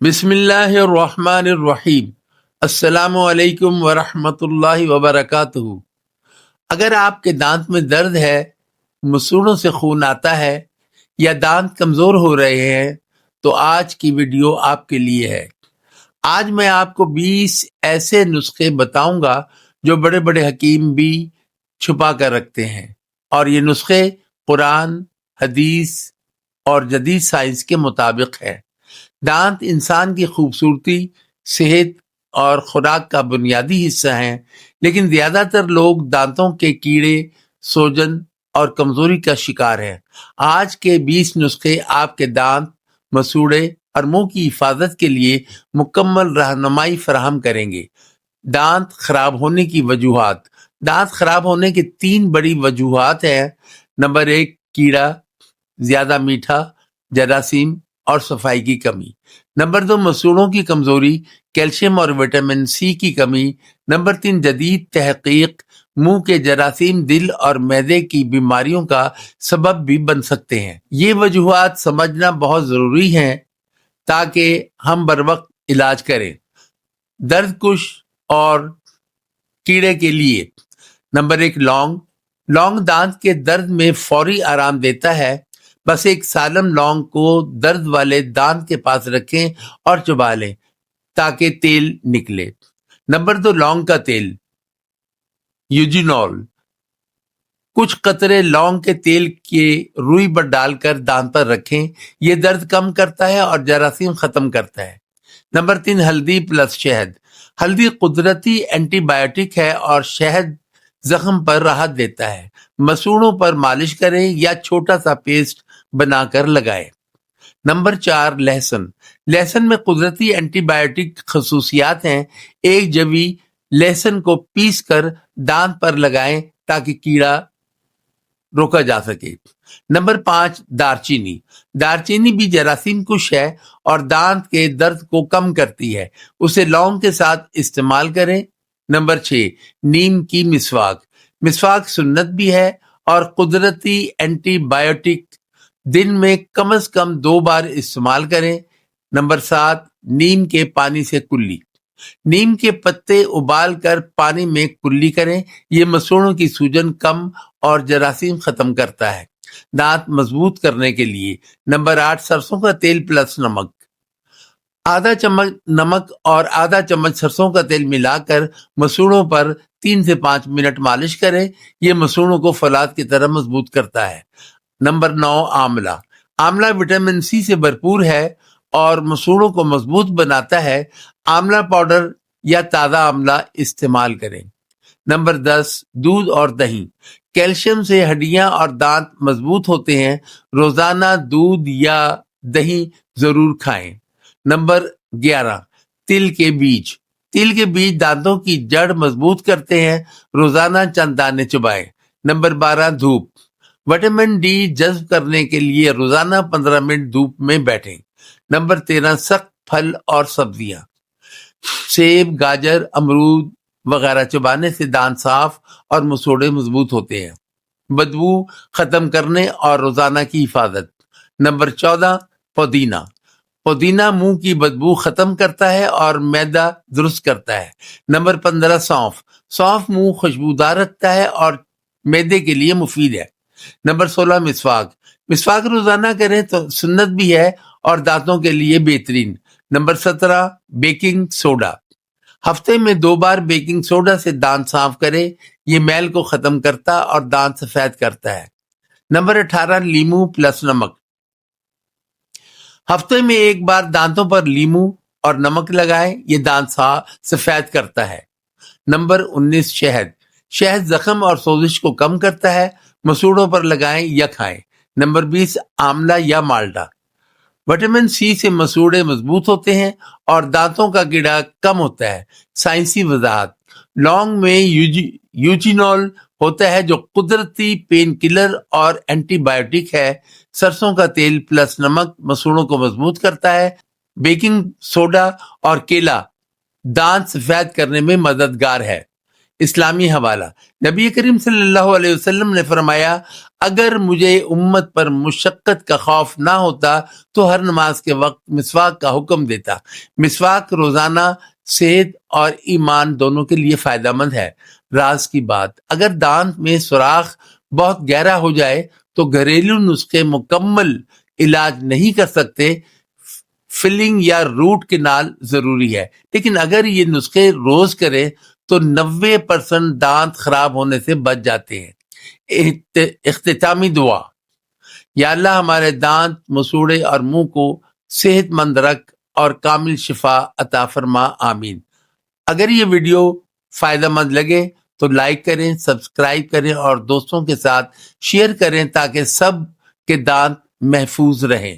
بسم اللہ الرحمن الرحیم۔ السلام علیکم ورحمۃ اللہ وبرکاتہ۔ اگر آپ کے دانت میں درد ہے، مسوڑوں سے خون آتا ہے یا دانت کمزور ہو رہے ہیں تو آج کی ویڈیو آپ کے لیے ہے۔ آج میں آپ کو 20 ایسے نسخے بتاؤں گا جو بڑے بڑے حکیم بھی چھپا کر رکھتے ہیں، اور یہ نسخے قرآن، حدیث اور جدید سائنس کے مطابق ہے۔ دانت انسان کی خوبصورتی، صحت اور خوراک کا بنیادی حصہ ہیں، لیکن زیادہ تر لوگ دانتوں کے کیڑے، سوجن اور کمزوری کا شکار ہیں۔ آج کے 20 نسخے آپ کے دانت، مسوڑے اور منہ کی حفاظت کے لیے مکمل رہنمائی فراہم کریں گے۔ دانت خراب ہونے کی وجوہات۔ دانت خراب ہونے کی 3 بڑی وجوہات ہیں۔ نمبر 1، کیڑا، زیادہ میٹھا، جراثیم اور صفائی کی کمی۔ نمبر 2، مسوڑوں کی کمزوری، کیلشیم اور وٹامن سی کی کمی۔ نمبر 3، جدید تحقیق، منہ کے جراثیم دل اور معدے کی بیماریوں کا سبب بھی بن سکتے ہیں۔ یہ وجوہات سمجھنا بہت ضروری ہے تاکہ ہم بروقت علاج کریں۔ درد کش اور کیڑے کے لیے۔ نمبر 1، لونگ۔ لونگ دانت کے درد میں فوری آرام دیتا ہے۔ بس ایک سالم لونگ کو درد والے دانت کے پاس رکھیں اور چبا لیں تاکہ تیل نکلے۔ نمبر 2، لونگ کا تیل، یوجینول۔ کچھ قطرے لونگ کے تیل کے روئی پر ڈال کر دانت پر رکھیں، یہ درد کم کرتا ہے اور جراثیم ختم کرتا ہے۔ نمبر 3، ہلدی پلس شہد۔ ہلدی قدرتی اینٹی بائیوٹک ہے اور شہد زخم پر راحت دیتا ہے۔ مسوڑوں پر مالش کریں یا چھوٹا سا پیسٹ بنا کر لگائیں۔ نمبر 4، لہسن۔ لہسن میں قدرتی اینٹی بائیوٹک خصوصیات ہیں۔ ایک جوی لہسن کو پیس کر دانت پر لگائیں تاکہ کیڑا روکا جا سکے۔ نمبر 5، دارچینی۔ دارچینی بھی جراثیم کش ہے اور دانت کے درد کو کم کرتی ہے، اسے لونگ کے ساتھ استعمال کریں۔ نمبر 6، نیم کی مسواک۔ مسواک سنت بھی ہے اور قدرتی اینٹی بائیوٹک، دن میں کم از کم 2 بار استعمال کریں۔ نمبر 7، نیم کے پانی سے کلی۔ نیم کے پتے ابال کر پانی میں کلی کریں، یہ مسوڑوں کی سوجن کم اور جراثیم ختم کرتا ہے۔ دانت مضبوط کرنے کے لیے۔ نمبر 8، سرسوں کا تیل پلس نمک۔ آدھا چمچ نمک اور آدھا چمچ سرسوں کا تیل ملا کر مسوڑوں پر 3 سے 5 منٹ مالش کریں، یہ مسوڑوں کو فولاد کی طرح مضبوط کرتا ہے۔ نمبر 9، آملہ۔ آملہ وٹامن سی سے بھرپور ہے اور مسوڑوں کو مضبوط بناتا ہے۔ آملہ پاؤڈر یا تازہ آملہ استعمال کریں۔ نمبر 10، دودھ اور دہی۔ کیلشیم سے ہڈیاں اور دانت مضبوط ہوتے ہیں، روزانہ دودھ یا دہی ضرور کھائیں۔ نمبر 11، تل کے بیج۔ تل کے بیج دانتوں کی جڑ مضبوط کرتے ہیں، روزانہ چند دانے چبائیں۔ نمبر 12، دھوپ۔ وٹامن ڈی جذب کرنے کے لیے روزانہ 15 منٹ دھوپ میں بیٹھیں۔ نمبر 13، سخت پھل اور سبزیاں۔ سیب، گاجر، امرود وغیرہ چبانے سے دانت صاف اور مسوڑے مضبوط ہوتے ہیں۔ بدبو ختم کرنے اور روزانہ کی حفاظت۔ نمبر 14، پودینہ۔ پودینہ منہ کی بدبو ختم کرتا ہے اور معدہ درست کرتا ہے۔ نمبر 15، سونف۔ سونف منہ خوشبودار رکھتا ہے اور معدے کے لیے مفید ہے۔ نمبر 16، مسواک۔ مسواک روزانہ کریں تو سنت بھی ہے اور دانتوں کے لیے بہترین۔ Number 17، baking soda. ہفتے میں 2 بار بیکنگ سوڈا سے دانت صاف کریں، یہ میل کو ختم کرتا اور دانت سفید کرتا ہے۔ نمبر 18، لیمو پلس نمک۔ ہفتے میں 1 بار دانتوں پر لیمو اور نمک لگائیں، یہ دانت سفید کرتا ہے۔ نمبر 19، شہد۔ شہد زخم اور سوزش کو کم کرتا ہے، مسوڑوں پر لگائیں یا کھائیں۔ نمبر 20، آملہ یا مالٹا۔ وٹامن سی سے مسوڑے مضبوط ہوتے ہیں اور دانتوں کا کیڑا کم ہوتا ہے۔ سائنسی وضاحت۔ لونگ میں یوجینول ہوتا ہے جو قدرتی پین کلر اور اینٹی بائیوٹک ہے۔ سرسوں کا تیل پلس نمک مسوڑوں کو مضبوط کرتا ہے۔ بیکنگ سوڈا اور کیلا دانت سفید کرنے میں مددگار ہے۔ اسلامی حوالہ۔ نبی کریم صلی اللہ علیہ وسلم نے فرمایا، اگر مجھے امت پر مشقت کا خوف نہ ہوتا تو ہر نماز کے وقت مسواک کا حکم دیتا۔ مسواک روزانہ صحت اور ایمان دونوں کے لیے فائدہ مند ہے۔ راز کی بات، اگر دانت میں سوراخ بہت گہرا ہو جائے تو گھریلو نسخے مکمل علاج نہیں کر سکتے، فلنگ یا روٹ کنال ضروری ہے، لیکن اگر یہ نسخے روز کریں تو 90% دانت خراب ہونے سے بچ جاتے ہیں۔ اختتامی دعا، یا اللہ ہمارے دانت، مسوڑے اور منہ کو صحت مند رکھ اور کامل شفا عطا فرما، آمین۔ اگر یہ ویڈیو فائدہ مند لگے تو لائک کریں، سبسکرائب کریں اور دوستوں کے ساتھ شیئر کریں تاکہ سب کے دانت محفوظ رہیں۔